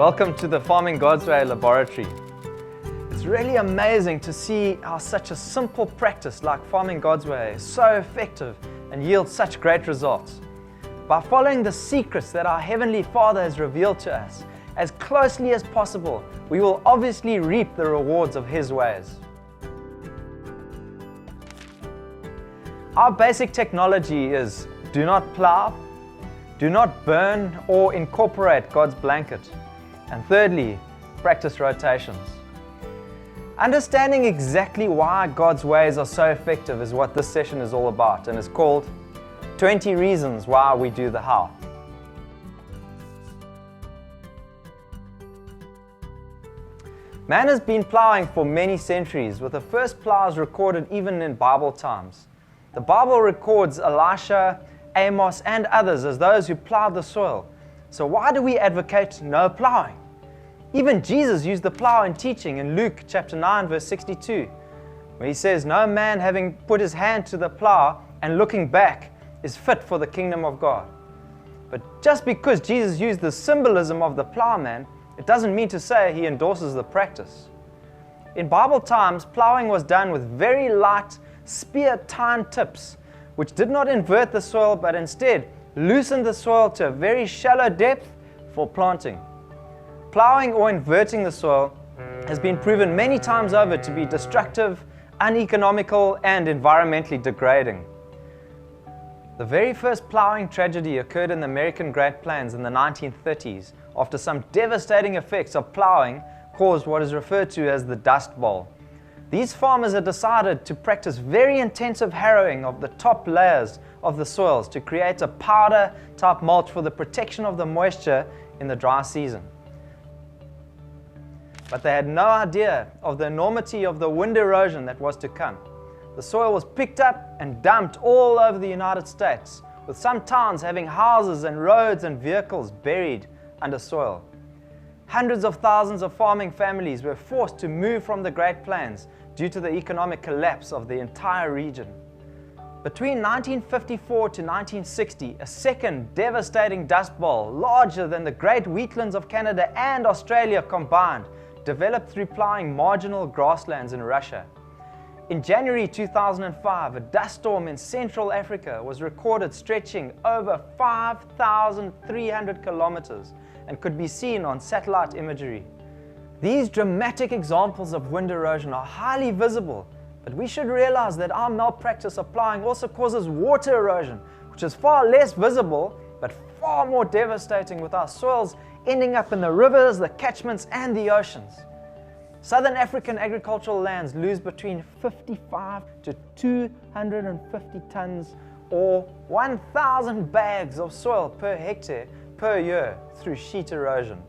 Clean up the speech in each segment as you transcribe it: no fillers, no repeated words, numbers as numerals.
Welcome to the Farming God's Way laboratory. It's really amazing to see how such a simple practice like Farming God's Way is so effective and yields such great results. By following the secrets that our Heavenly Father has revealed to us as closely as possible, we will obviously reap the rewards of His ways. Our basic technology is do not plough, do not burn or incorporate God's blanket, and thirdly, practice rotations. Understanding exactly why God's ways are so effective is what this session is all about, and is called 20 Reasons Why We Do the How. Man has been ploughing for many centuries, with the first ploughs recorded even in Bible times. The Bible records Elisha, Amos, and others as those who plowed the soil. So why do we advocate no plowing? Even Jesus used the plow in teaching in Luke chapter 9 verse 62, where he says, "No man having put his hand to the plow and looking back is fit for the kingdom of God." But just because Jesus used the symbolism of the plowman, it doesn't mean to say he endorses the practice. In Bible times, plowing was done with very light spear-tine tips, which did not invert the soil, but instead loosened the soil to a very shallow depth for planting. Plowing or inverting the soil has been proven many times over to be destructive, uneconomical, and environmentally degrading. The very first plowing tragedy occurred in the American Great Plains in the 1930s after some devastating effects of plowing caused what is referred to as the Dust Bowl. These farmers had decided to practice very intensive harrowing of the top layers of the soils to create a powder-type mulch for the protection of the moisture in the dry season. But they had no idea of the enormity of the wind erosion that was to come. The soil was picked up and dumped all over the United States, with some towns having houses and roads and vehicles buried under soil. Hundreds of thousands of farming families were forced to move from the Great Plains due to the economic collapse of the entire region. Between 1954 to 1960, a second devastating dust bowl, larger than the great wheatlands of Canada and Australia combined, developed through plowing marginal grasslands in Russia. In January 2005, a dust storm in Central Africa was recorded stretching over 5,300 kilometers and could be seen on satellite imagery. These dramatic examples of wind erosion are highly visible, but we should realize that our malpractice of plowing also causes water erosion, which is far less visible but far more devastating, with our soils ending up in the rivers, the catchments, and the oceans. Southern African agricultural lands lose between 55 to 250 tons or 1,000 bags of soil per hectare per year through sheet erosion.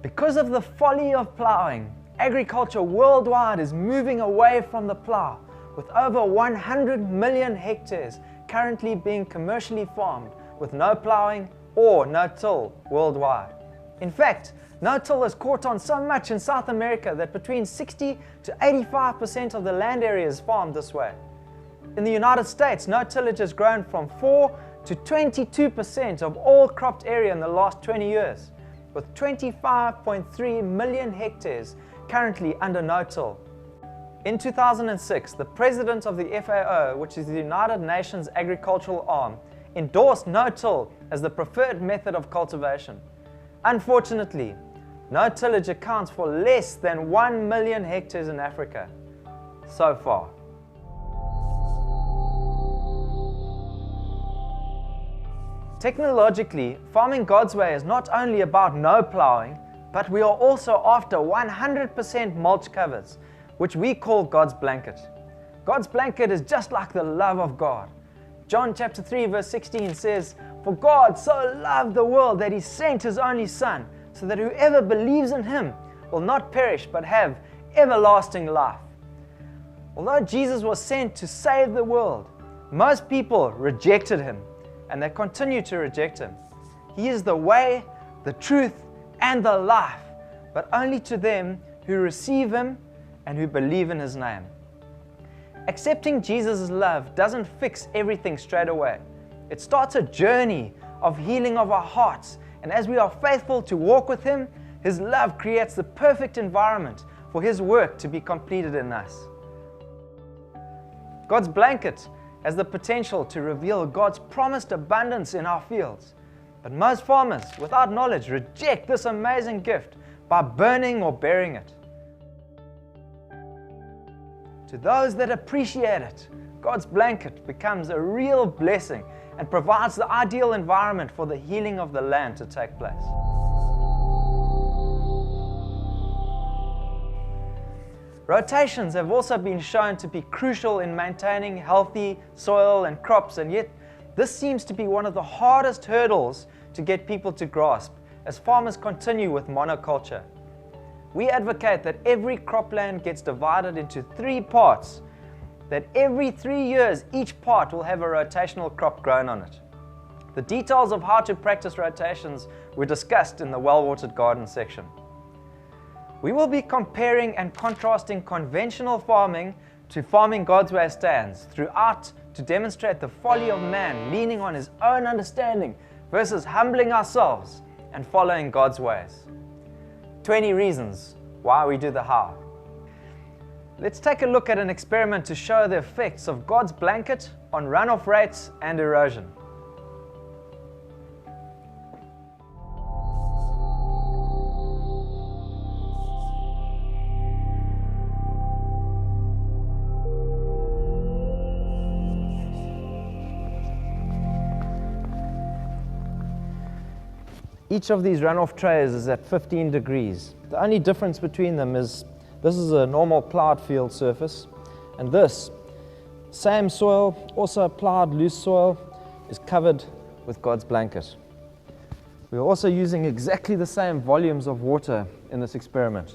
Because of the folly of plowing, agriculture worldwide is moving away from the plow, with over 100 million hectares currently being commercially farmed with no plowing or no-till worldwide. In fact, no-till has caught on so much in South America that between 60 to 85% of the land area is farmed this way. In the United States, no-tillage has grown from 4 to 22% of all cropped area in the last 20 years, with 25.3 million hectares currently under no-till. In 2006, the president of the FAO, which is the United Nations agricultural arm, endorsed no-till as the preferred method of cultivation. Unfortunately, no-tillage accounts for less than 1 million hectares in Africa so far. Technologically, Farming God's Way is not only about no plowing, but we are also after 100% mulch covers, which we call God's blanket. God's blanket is just like the love of God. John chapter 3 verse 16 says, "For God so loved the world that He sent His only Son, so that whoever believes in Him will not perish but have everlasting life." Although Jesus was sent to save the world, most people rejected Him, and they continue to reject Him. He is the way, the truth, and the life, but only to them who receive Him and who believe in His name. Accepting Jesus' love doesn't fix everything straight away. It starts a journey of healing of our hearts, and as we are faithful to walk with Him, His love creates the perfect environment for His work to be completed in us. God's blanket has the potential to reveal God's promised abundance in our fields. But most farmers, without knowledge, reject this amazing gift by burning or burying it. To those that appreciate it, God's blanket becomes a real blessing and provides the ideal environment for the healing of the land to take place. Rotations have also been shown to be crucial in maintaining healthy soil and crops, and yet this seems to be one of the hardest hurdles to get people to grasp as farmers continue with monoculture. We advocate that every cropland gets divided into 3 parts, that every 3 years each part will have a rotational crop grown on it. The details of how to practice rotations were discussed in the well-watered garden section. We will be comparing and contrasting conventional farming to farming God's way stands throughout to demonstrate the folly of man leaning on his own understanding versus humbling ourselves and following God's ways. 20 reasons why we do the how. Let's take a look at an experiment to show the effects of God's blanket on runoff rates and erosion. Each of these runoff trays is at 15 degrees. The only difference between them is this is a normal plowed field surface, and this same soil, also plowed loose soil, is covered with God's blanket. We are also using exactly the same volumes of water in this experiment.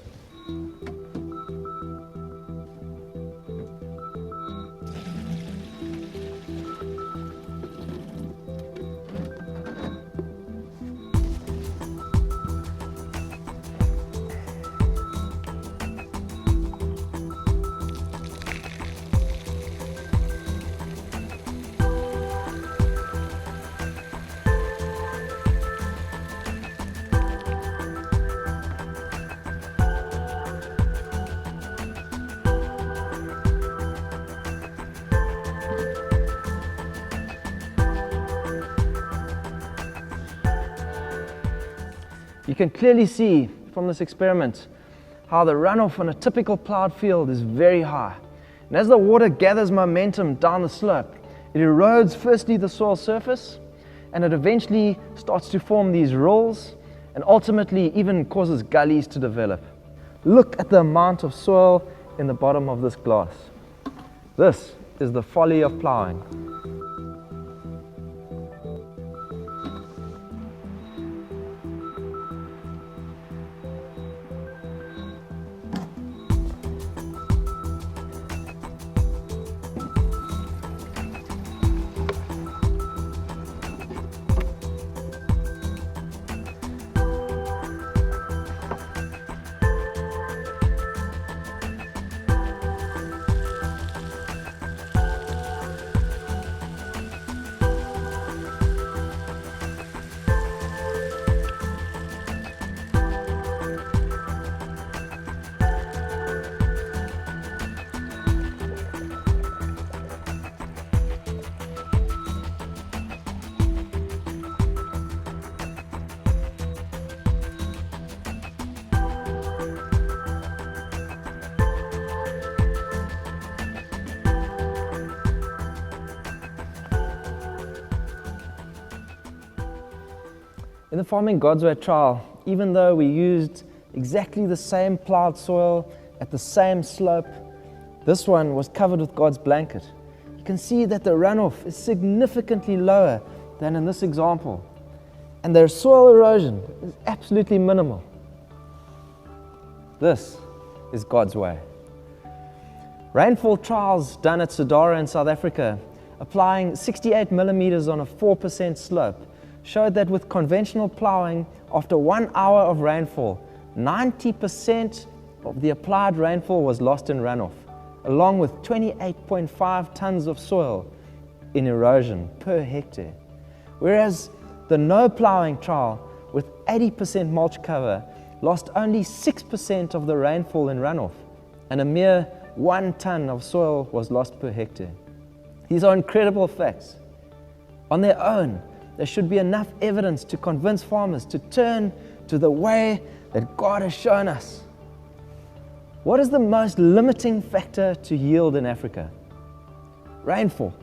You can clearly see from this experiment how the runoff on a typical plowed field is very high. And as the water gathers momentum down the slope, it erodes firstly the soil surface, and it eventually starts to form these rills, and ultimately even causes gullies to develop. Look at the amount of soil in the bottom of this glass. This is the folly of plowing. In the Farming God's Way trial, even though we used exactly the same plowed soil at the same slope, this one was covered with God's blanket. You can see that the runoff is significantly lower than in this example, and their soil erosion is absolutely minimal. This is God's way. Rainfall trials done at Sodara in South Africa, applying 68 millimeters on a 4% slope, showed that with conventional plowing, after 1 hour of rainfall, 90% of the applied rainfall was lost in runoff, along with 28.5 tons of soil in erosion per hectare. Whereas the no plowing trial with 80% mulch cover lost only 6% of the rainfall in runoff, and a mere 1 ton of soil was lost per hectare. These are incredible facts. On their own, there should be enough evidence to convince farmers to turn to the way that God has shown us. What is the most limiting factor to yield in Africa? Rainfall.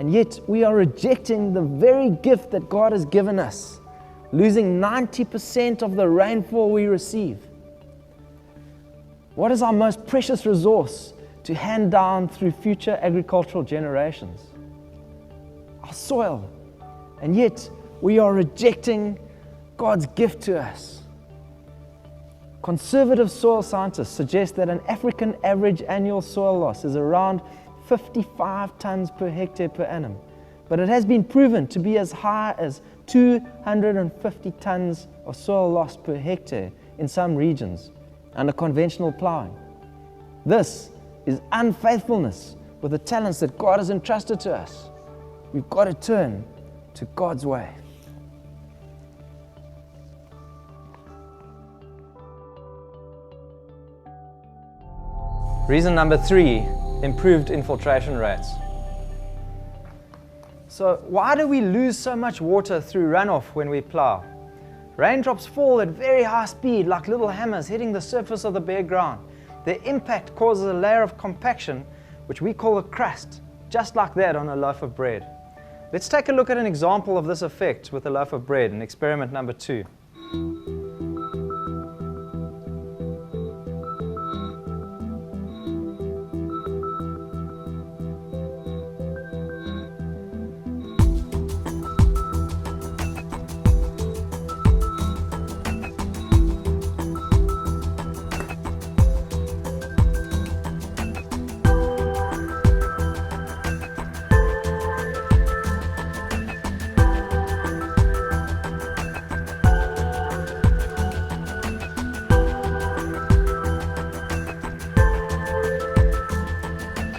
And yet we are rejecting the very gift that God has given us, losing 90% of the rainfall we receive. What is our most precious resource to hand down through future agricultural generations? Our soil. And yet we are rejecting God's gift to us. Conservative soil scientists suggest that an African average annual soil loss is around 55 tons per hectare per annum, but it has been proven to be as high as 250 tons of soil loss per hectare in some regions under conventional ploughing. This is unfaithfulness with the talents that God has entrusted to us. We've got to turn to God's way. Reason number 3, improved infiltration rates. So why do we lose so much water through runoff when we plough? Raindrops fall at very high speed like little hammers hitting the surface of the bare ground. Their impact causes a layer of compaction, which we call a crust, just like that on a loaf of bread. Let's take a look at an example of this effect with a loaf of bread in experiment number 2.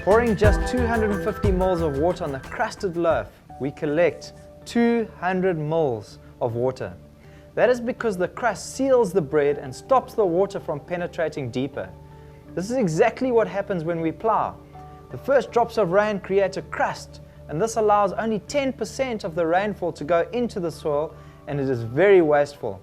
Pouring just 250 ml of water on the crusted loaf, we collect 200 ml of water. That is because the crust seals the bread and stops the water from penetrating deeper. This is exactly what happens when we plough. The first drops of rain create a crust, and this allows only 10% of the rainfall to go into the soil, and it is very wasteful.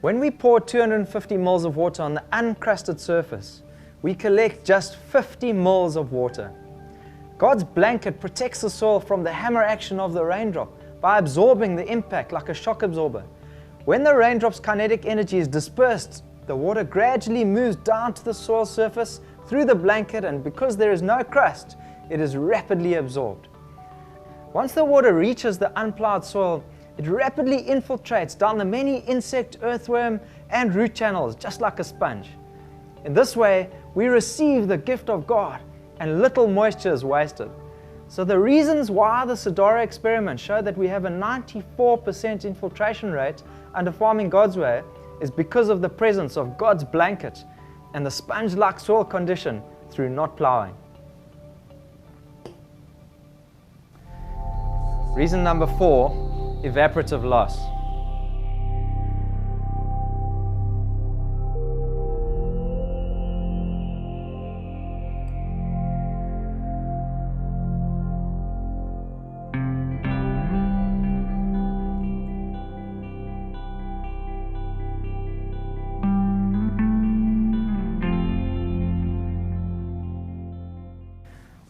When we pour 250 ml of water on the uncrusted surface, we collect just 50 ml of water. God's blanket protects the soil from the hammer action of the raindrop by absorbing the impact like a shock absorber. When the raindrop's kinetic energy is dispersed, the water gradually moves down to the soil surface through the blanket, and because there is no crust, it is rapidly absorbed. Once the water reaches the unplowed soil, it rapidly infiltrates down the many insect, earthworm, and root channels, just like a sponge. In this way, we receive the gift of God, and little moisture is wasted. So the reasons why the Sidara experiment show that we have a 94% infiltration rate under farming God's way is because of the presence of God's blanket and the sponge-like soil condition through not ploughing. Reason number 4, evaporative loss.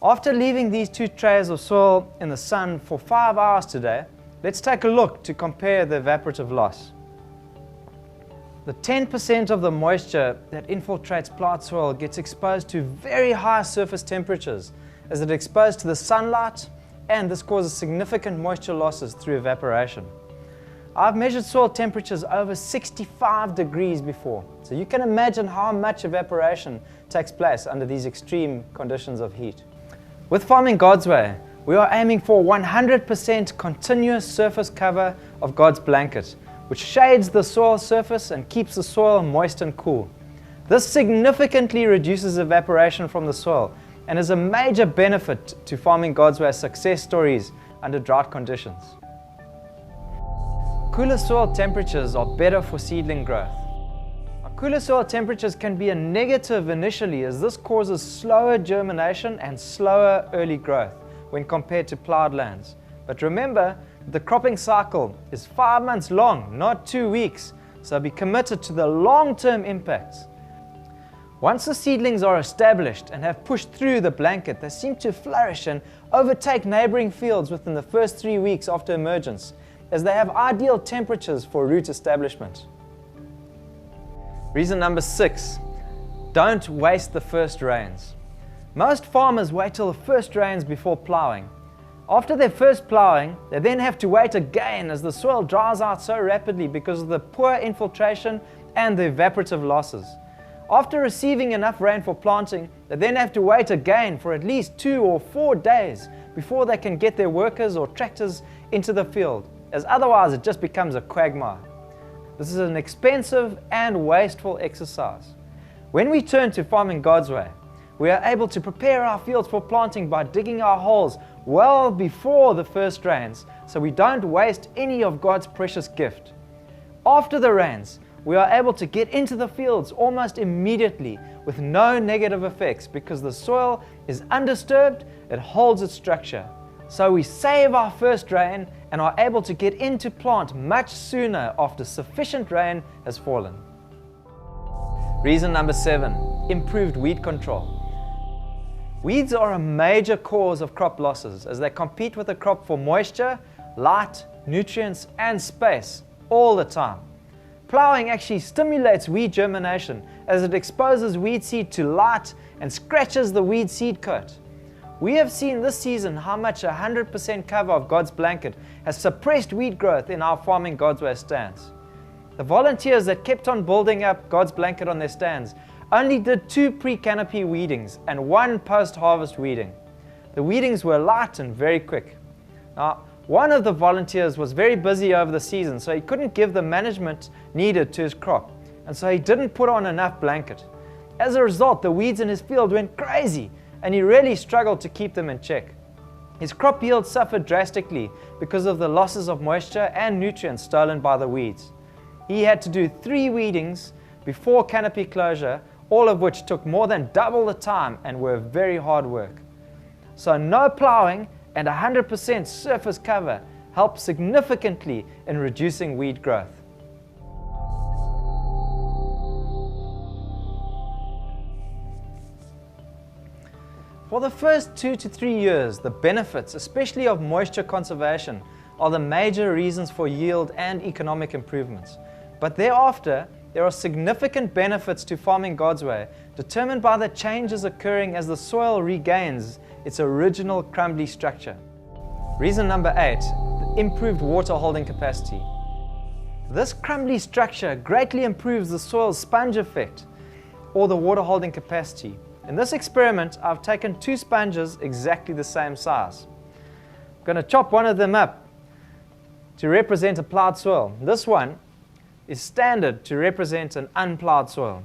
After leaving these 2 trays of soil in the sun for 5 hours today, let's take a look to compare the evaporative loss. The 10% of the moisture that infiltrates plowed soil gets exposed to very high surface temperatures as it is exposed to the sunlight, and this causes significant moisture losses through evaporation. I've measured soil temperatures over 65 degrees before, so you can imagine how much evaporation takes place under these extreme conditions of heat. With Farming God's Way, we are aiming for 100% continuous surface cover of God's blanket, which shades the soil surface and keeps the soil moist and cool. This significantly reduces evaporation from the soil and is a major benefit to Farming God's Way success stories under drought conditions. Cooler soil temperatures are better for seedling growth. Now, cooler soil temperatures can be a negative initially, as this causes slower germination and slower early growth when compared to plowed lands. But remember, the cropping cycle is 5 months long, not 2 weeks, so be committed to the long-term impacts. Once the seedlings are established and have pushed through the blanket, they seem to flourish and overtake neighboring fields within the first 3 weeks after emergence, as they have ideal temperatures for root establishment. Reason number 6, don't waste the first rains. Most farmers wait till the first rains before plowing. After their first plowing, they then have to wait again as the soil dries out so rapidly because of the poor infiltration and the evaporative losses. After receiving enough rain for planting, they then have to wait again for at least 2 or 4 days before they can get their workers or tractors into the field, as otherwise it just becomes a quagmire. This is an expensive and wasteful exercise. When we turn to Farming God's Way, we are able to prepare our fields for planting by digging our holes well before the first rains, so we don't waste any of God's precious gift. After the rains, we are able to get into the fields almost immediately with no negative effects because the soil is undisturbed, it holds its structure. So we save our first rain and are able to get into plant much sooner after sufficient rain has fallen. Reason number 7, improved weed control. Weeds are a major cause of crop losses as they compete with the crop for moisture, light, nutrients and space all the time. Plowing actually stimulates weed germination as it exposes weed seed to light and scratches the weed seed coat. We have seen this season how much 100% cover of God's blanket has suppressed weed growth in our Farming God's Way stands. The volunteers that kept on building up God's blanket on their stands only did 2 pre-canopy weedings and 1 post-harvest weeding. The weedings were light and very quick. Now, one of the volunteers was very busy over the season, so he couldn't give the management needed to his crop, and so he didn't put on enough blanket. As a result, the weeds in his field went crazy, and he really struggled to keep them in check. His crop yield suffered drastically because of the losses of moisture and nutrients stolen by the weeds. He had to do 3 weedings before canopy closure, all of which took more than double the time and were very hard work. So no plowing and 100% surface cover helped significantly in reducing weed growth. For the first 2 to 3 years, the benefits, especially of moisture conservation, are the major reasons for yield and economic improvements. But thereafter, there are significant benefits to Farming God's Way, determined by the changes occurring as the soil regains its original crumbly structure. Reason number 8, the improved water holding capacity. This crumbly structure greatly improves the soil's sponge effect, or the water holding capacity. In this experiment, I've taken 2 sponges exactly the same size. I'm going to chop one of them up to represent a plowed soil. This one is standard to represent an unplowed soil.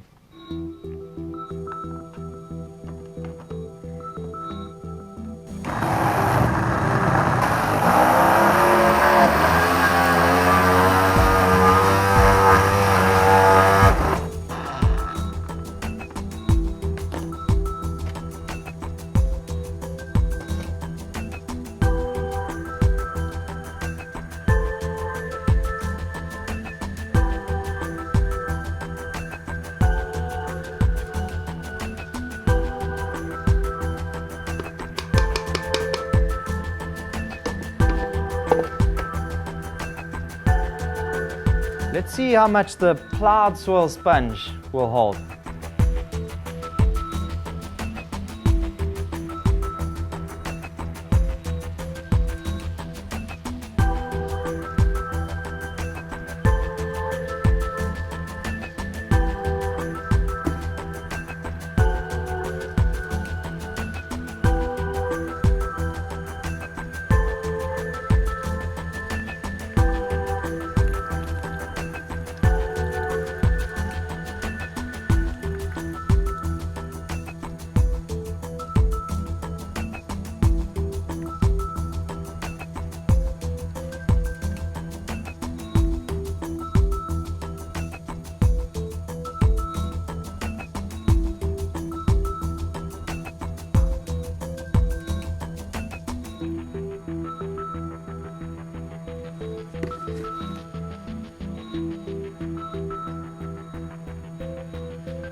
Let's see how much the ploughed soil sponge will hold.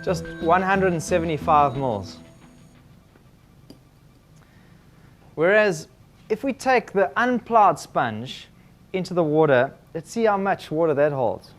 Just 175 mils. Whereas if we take the unploughed sponge into the water, let's see how much water that holds.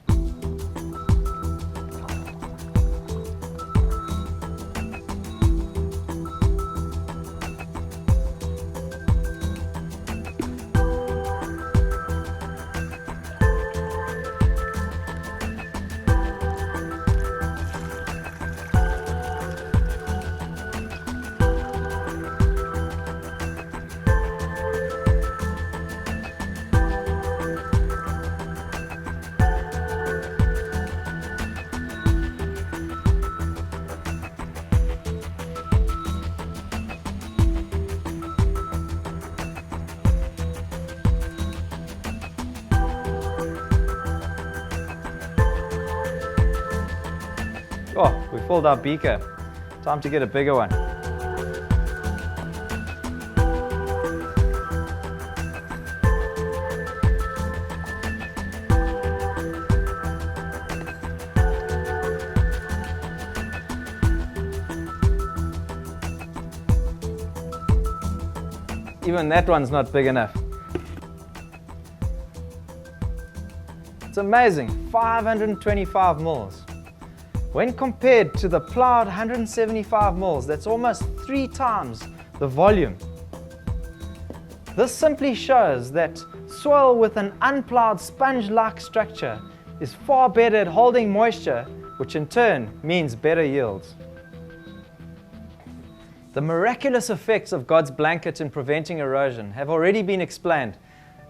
Oh, we filled our beaker. Time to get a bigger one. Even that one's not big enough. It's amazing, 525 mils. When compared to the ploughed 175 mils, that's almost 3 times the volume. This simply shows that soil with an unploughed sponge-like structure is far better at holding moisture, which in turn means better yields. The miraculous effects of God's blanket in preventing erosion have already been explained,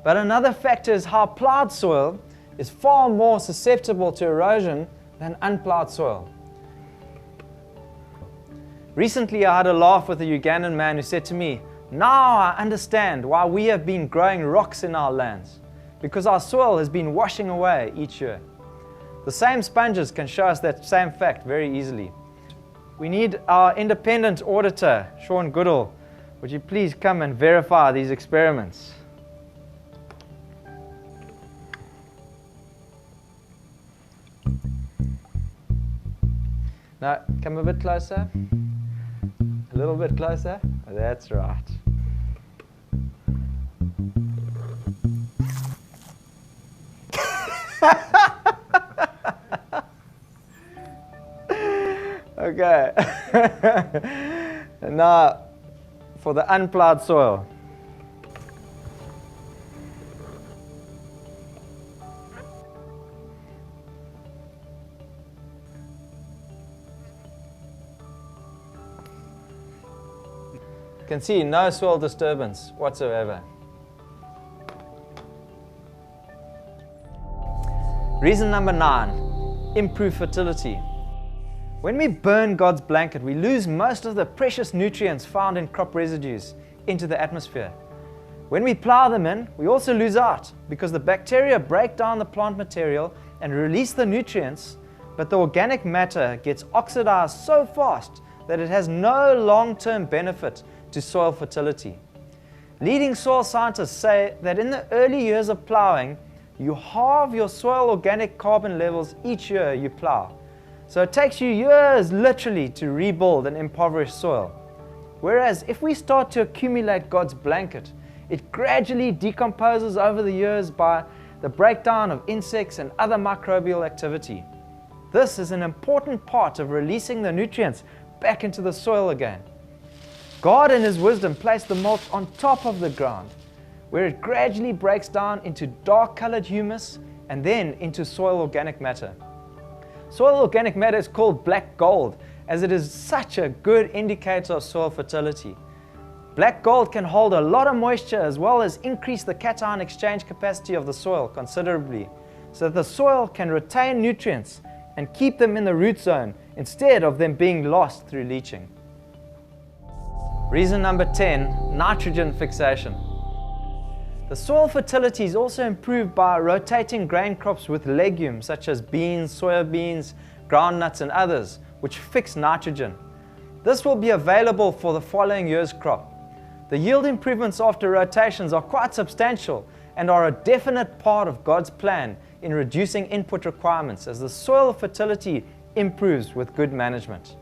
but another factor is how ploughed soil is far more susceptible to erosion than unploughed soil. Recently I had a laugh with a Ugandan man who said to me, "Now I understand why we have been growing rocks in our lands, because our soil has been washing away each year." The same sponges can show us that same fact very easily. We need our independent auditor, Sean Goodall. Would you please come and verify these experiments? Now, come a bit closer. A little bit closer. That's right. Okay. And now, for the unploughed soil. You can see no soil disturbance whatsoever. Reason number 9, improve fertility. When we burn God's blanket, we lose most of the precious nutrients found in crop residues into the atmosphere. When we plough them in, we also lose out because the bacteria break down the plant material and release the nutrients, but the organic matter gets oxidized so fast that it has no long-term benefit to soil fertility. Leading soil scientists say that in the early years of ploughing, you halve your soil organic carbon levels each year you plough. So it takes you years literally to rebuild an impoverished soil. Whereas if we start to accumulate God's blanket, it gradually decomposes over the years by the breakdown of insects and other microbial activity. This is an important part of releasing the nutrients back into the soil again. God in His wisdom placed the mulch on top of the ground, where it gradually breaks down into dark-colored humus and then into soil organic matter. Soil organic matter is called black gold, as it is such a good indicator of soil fertility. Black gold can hold a lot of moisture as well as increase the cation exchange capacity of the soil considerably, so that the soil can retain nutrients and keep them in the root zone instead of them being lost through leaching. Reason number 10, nitrogen fixation. The soil fertility is also improved by rotating grain crops with legumes such as beans, soybeans, groundnuts and others, which fix nitrogen. This will be available for the following year's crop. The yield improvements after rotations are quite substantial and are a definite part of God's plan in reducing input requirements as the soil fertility improves with good management.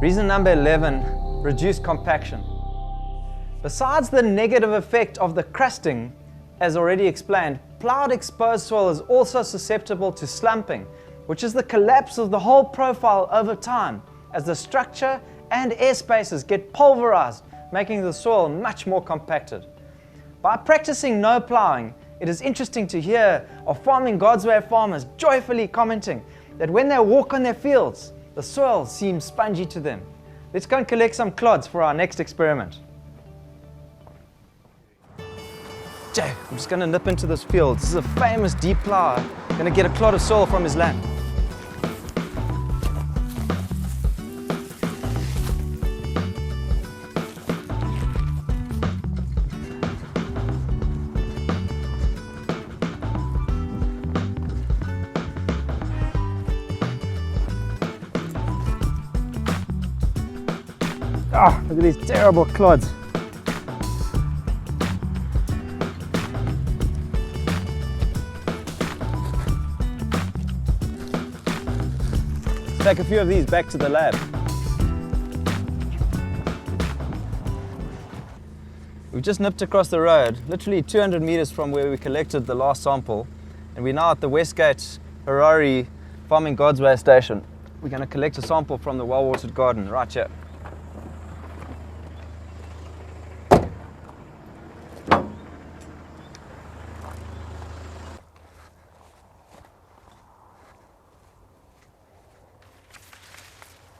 Reason number 11, reduce compaction. Besides the negative effect of the crusting, as already explained, plowed exposed soil is also susceptible to slumping, which is the collapse of the whole profile over time as the structure and air spaces get pulverized, making the soil much more compacted. By practicing no plowing, it is interesting to hear of Farming God's Way farmers joyfully commenting that when they walk on their fields, the soil seems spongy to them. Let's go and collect some clods for our next experiment. Jay, I'm just going to nip into this field. This is a famous deep plow. I'm going to get a clod of soil from his land. Ah, look at these terrible clods. Take a few of these back to the lab. We've just nipped across the road, literally 200 meters from where we collected the last sample, and we're now at the Westgate Harare Farming God's Way station. We're going to collect a sample from the well-watered garden right here.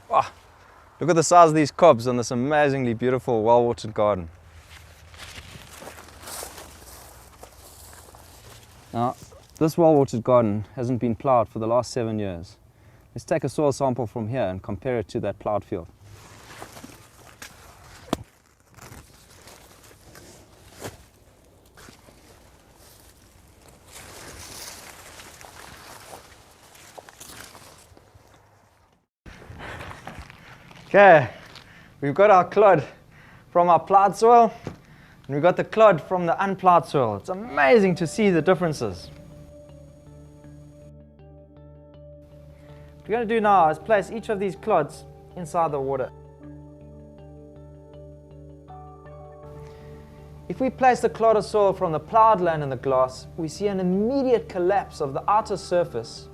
Wow, look at the size of these cobs on this amazingly beautiful well-watered garden. Now, this well-watered garden hasn't been ploughed for the last 7 years. Let's take a soil sample from here and compare it to that ploughed field. Okay, we've got our clod from our ploughed soil, and we've got the clod from the unploughed soil. It's amazing to see the differences. What we're going to do now is place each of these clods inside the water. If we place the clod of soil from the ploughed land in the glass, we see an immediate collapse of the outer surface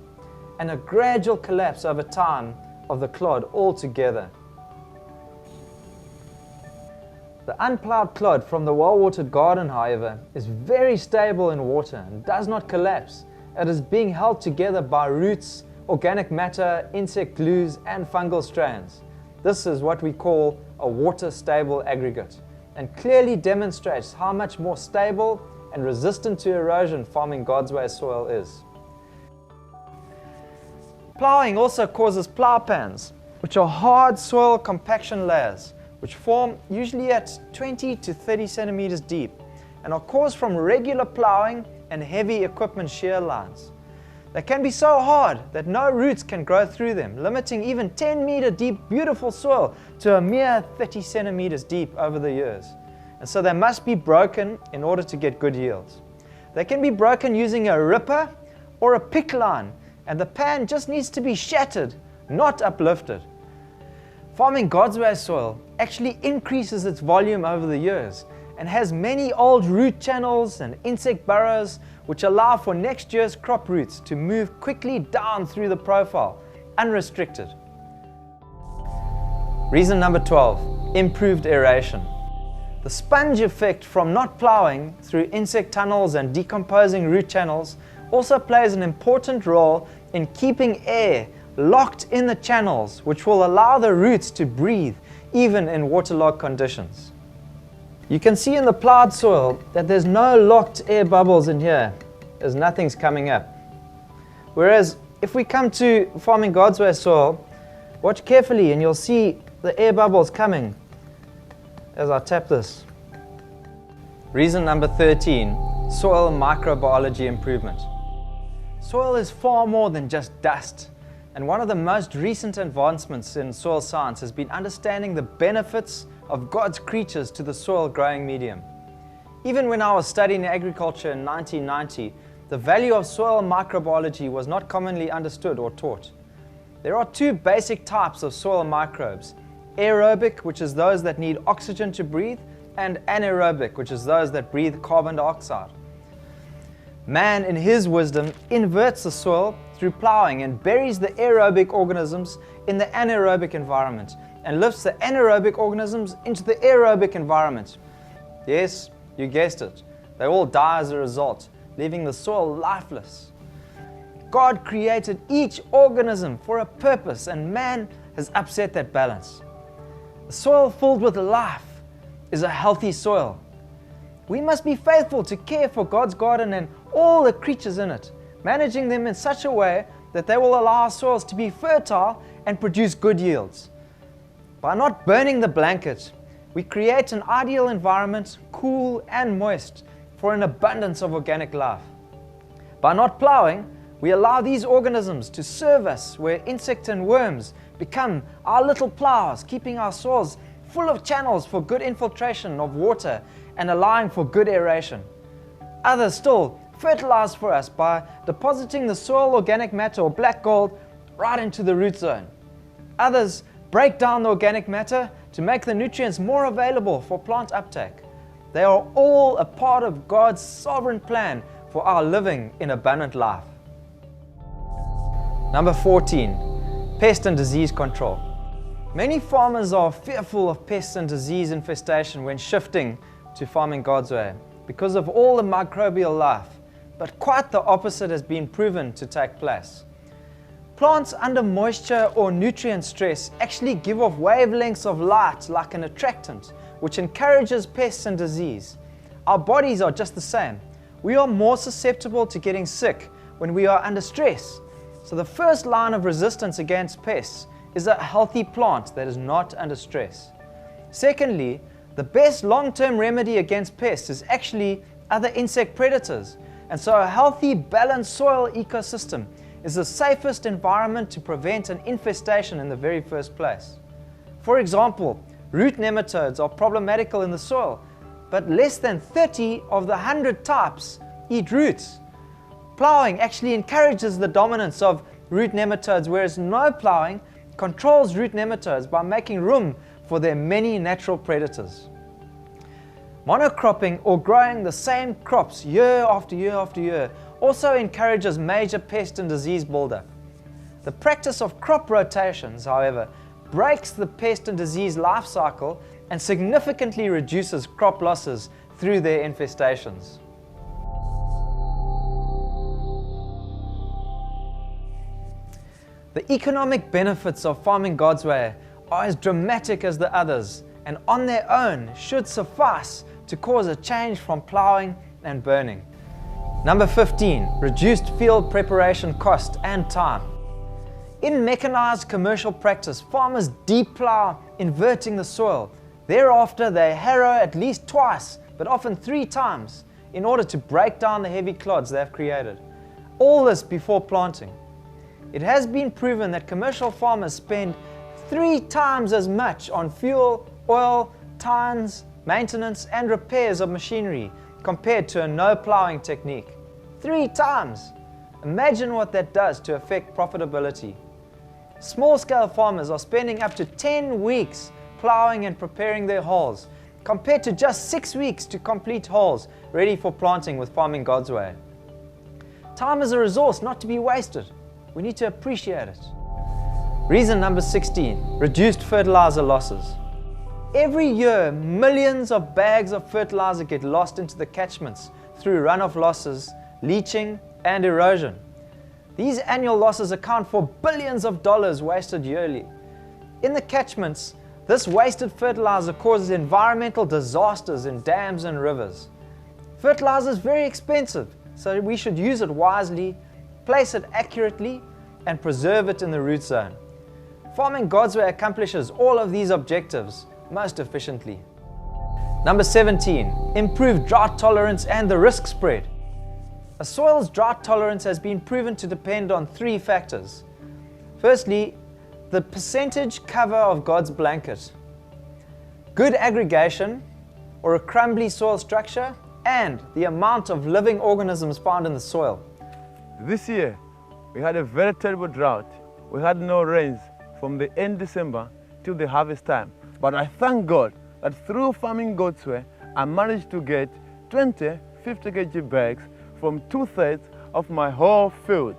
and a gradual collapse over time of the clod altogether. The unploughed clod from the well-watered garden, however, is very stable in water and does not collapse. It is being held together by roots, organic matter, insect glues, and fungal strands. This is what we call a water-stable aggregate, and clearly demonstrates how much more stable and resistant to erosion Farming God's Way soil is. Ploughing also causes plough pans, which are hard soil compaction layers, which form usually at 20 to 30 centimeters deep and are caused from regular ploughing and heavy equipment shear lines. They can be so hard that no roots can grow through them, limiting even 10-meter deep beautiful soil to a mere 30 centimeters deep over the years. And so they must be broken in order to get good yields. They can be broken using a ripper or a pick line, and the pan just needs to be shattered, not uplifted. Farming God's Way soil actually increases its volume over the years and has many old root channels and insect burrows which allow for next year's crop roots to move quickly down through the profile, unrestricted. Reason number 12, improved aeration. The sponge effect from not ploughing through insect tunnels and decomposing root channels also plays an important role in keeping air locked in the channels, which will allow the roots to breathe even in waterlogged conditions. You can see in the ploughed soil that there's no locked air bubbles in here, as nothing's coming up. Whereas if we come to farming God's way soil, watch carefully and you'll see the air bubbles coming as I tap this. Reason number 13, soil microbiology improvement. Soil is far more than just dust, and one of the most recent advancements in soil science has been understanding the benefits of God's creatures to the soil growing medium. Even when I was studying agriculture in 1990, the value of soil microbiology was not commonly understood or taught. There are two basic types of soil microbes: aerobic, which is those that need oxygen to breathe, and anaerobic, which is those that breathe carbon dioxide. Man, in his wisdom, inverts the soil through ploughing and buries the aerobic organisms in the anaerobic environment and lifts the anaerobic organisms into the aerobic environment. Yes, you guessed it. They all die as a result, leaving the soil lifeless. God created each organism for a purpose, and man has upset that balance. A soil filled with life is a healthy soil. We must be faithful to care for God's garden and all the creatures in it, managing them in such a way that they will allow our soils to be fertile and produce good yields. By not burning the blanket, we create an ideal environment, cool and moist, for an abundance of organic life. By not ploughing, we allow these organisms to serve us where insects and worms become our little ploughs, keeping our soils full of channels for good infiltration of water and allowing for good aeration. Others still fertilize for us by depositing the soil organic matter or black gold right into the root zone. Others break down the organic matter to make the nutrients more available for plant uptake. They are all a part of God's sovereign plan for our living in abundant life. Number 14, pest and disease control. Many farmers are fearful of pests and disease infestation when shifting to farming God's way because of all the microbial life, but quite the opposite has been proven to take place. Plants under moisture or nutrient stress actually give off wavelengths of light like an attractant, which encourages pests and disease. Our bodies are just the same. We are more susceptible to getting sick when we are under stress. So the first line of resistance against pests is a healthy plant that is not under stress. Secondly, the best long-term remedy against pests is actually other insect predators. And so a healthy, balanced soil ecosystem is the safest environment to prevent an infestation in the very first place. For example, root nematodes are problematical in the soil, but less than 30 of the 100 types eat roots. Ploughing actually encourages the dominance of root nematodes, whereas no ploughing controls root nematodes by making room for their many natural predators. Monocropping, or growing the same crops year after year after year, also encourages major pest and disease buildup. The practice of crop rotations, however, breaks the pest and disease life cycle and significantly reduces crop losses through their infestations. The economic benefits of farming God's way are as dramatic as the others, and on their own should suffice to cause a change from ploughing and burning. Number 15, reduced field preparation cost and time. In mechanized commercial practice, farmers deep plough, inverting the soil. Thereafter, they harrow at least twice, but often 3 times, in order to break down the heavy clods they have created. All this before planting. It has been proven that commercial farmers spend 3 times as much on fuel, oil, tines, maintenance and repairs of machinery compared to a no ploughing technique. 3 times! Imagine what that does to affect profitability. Small-scale farmers are spending up to 10 weeks ploughing and preparing their holes, compared to just 6 weeks to complete holes ready for planting with Farming God's Way. Time is a resource not to be wasted. We need to appreciate it. Reason number 16, reduced fertilizer losses. Every year, millions of bags of fertilizer get lost into the catchments through runoff losses, leaching, and erosion. These annual losses account for billions of dollars wasted yearly. In the catchments, this wasted fertilizer causes environmental disasters in dams and rivers. Fertilizer is very expensive, so we should use it wisely, place it accurately, and preserve it in the root zone. Farming God's Way accomplishes all of these objectives most efficiently. Number 17, improved drought tolerance and the risk spread. A soil's drought tolerance has been proven to depend on 3 factors. Firstly, the percentage cover of God's blanket, good aggregation or a crumbly soil structure, and the amount of living organisms found in the soil. This year, we had a very terrible drought. We had no rains from the end December till the harvest time. But I thank God that through Farming God's Way, I managed to get 20 50 kg bags from 2/3 of my whole field.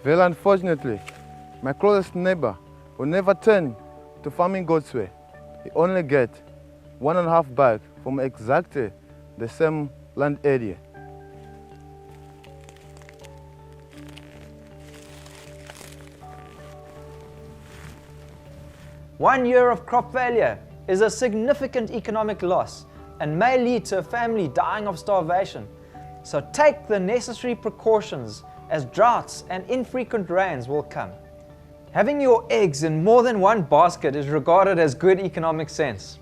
Well, unfortunately, my closest neighbor will never turn to Farming God's Way. He only gets 1.5 bags from exactly the same land area. One year of crop failure is a significant economic loss and may lead to a family dying of starvation. So take the necessary precautions as droughts and infrequent rains will come. Having your eggs in more than one basket is regarded as good economic sense.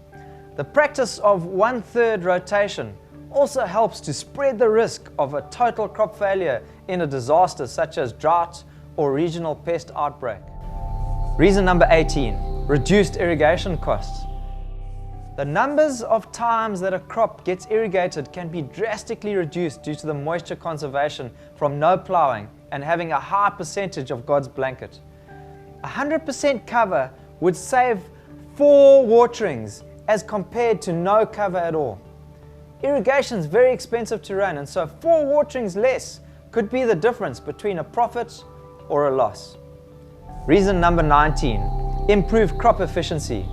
The practice of 1/3 rotation also helps to spread the risk of a total crop failure in a disaster such as drought or regional pest outbreak. Reason number 18, reduced irrigation costs. The numbers of times that a crop gets irrigated can be drastically reduced due to the moisture conservation from no ploughing and having a high percentage of God's blanket. 100% cover would save 4 waterings as compared to no cover at all. Irrigation is very expensive to run, and so 4 waterings less could be the difference between a profit or a loss. Reason number 19, improve crop efficiency.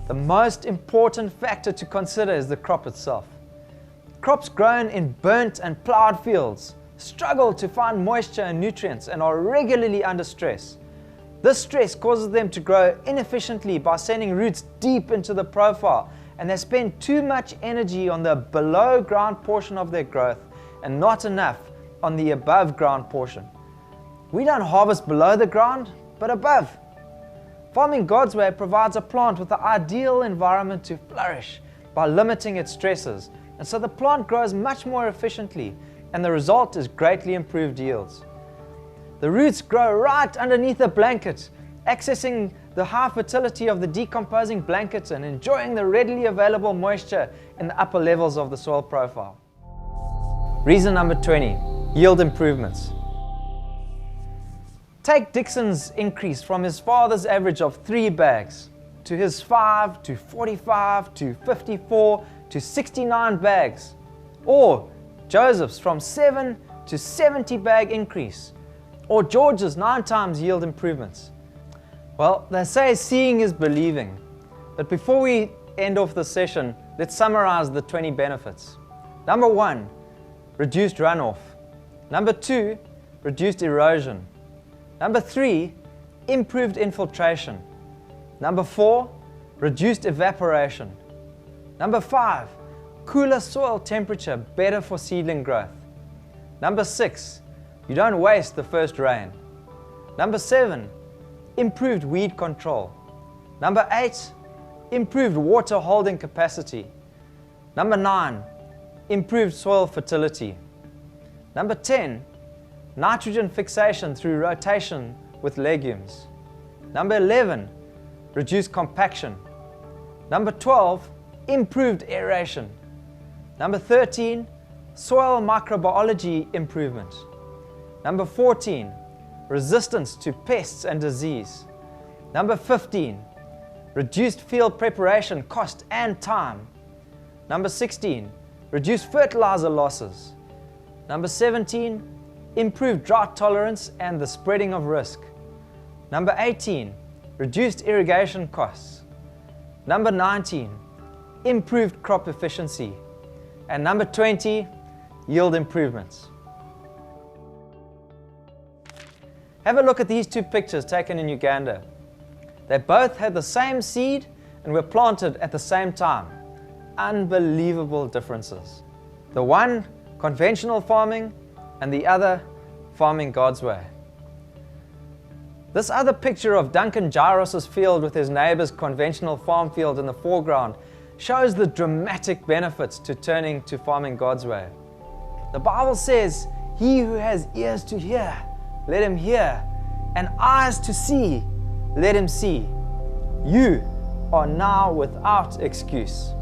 The most important factor to consider is the crop itself. Crops grown in burnt and ploughed fields struggle to find moisture and nutrients and are regularly under stress. This stress causes them to grow inefficiently by sending roots deep into the profile, and they spend too much energy on the below ground portion of their growth and not enough on the above ground portion. We don't harvest below the ground, but above. Farming God's Way provides a plant with the ideal environment to flourish by limiting its stresses, and so the plant grows much more efficiently, and the result is greatly improved yields. The roots grow right underneath the blanket, accessing the high fertility of the decomposing blankets and enjoying the readily available moisture in the upper levels of the soil profile. Reason number 20, yield improvements. Take Dixon's increase from his father's average of 3 bags to his 5 to 45 to 54 to 69 bags, or Joseph's from 7 to 70 bag increase, or George's 9 times yield improvements. Well, they say seeing is believing, but before we end off the session, let's summarize the 20 benefits. Number 1, reduced runoff. Number 2, reduced erosion. Number 3, improved infiltration. Number 4, reduced evaporation. Number 5, cooler soil temperature, better for seedling growth. Number 6, you don't waste the first rain. Number 7, improved weed control. Number 8, improved water holding capacity. Number 9, improved soil fertility. Number 10, nitrogen fixation through rotation with legumes. Number 11, reduced compaction. Number 12, improved aeration. Number 13, soil microbiology improvement. Number 14, resistance to pests and disease. Number 15, reduced field preparation cost and time. Number 16, reduced fertilizer losses. Number 17, improved drought tolerance and the spreading of risk. Number 18, reduced irrigation costs. Number 19, improved crop efficiency. And number 20, yield improvements. Have a look at these two pictures taken in Uganda. They both had the same seed and were planted at the same time. Unbelievable differences. The one, conventional farming, and the other, farming God's way. This other picture of Duncan Jairus' field with his neighbor's conventional farm field in the foreground shows the dramatic benefits to turning to farming God's way. The Bible says, "He who has ears to hear, let him hear, and eyes to see, let him see." You are now without excuse.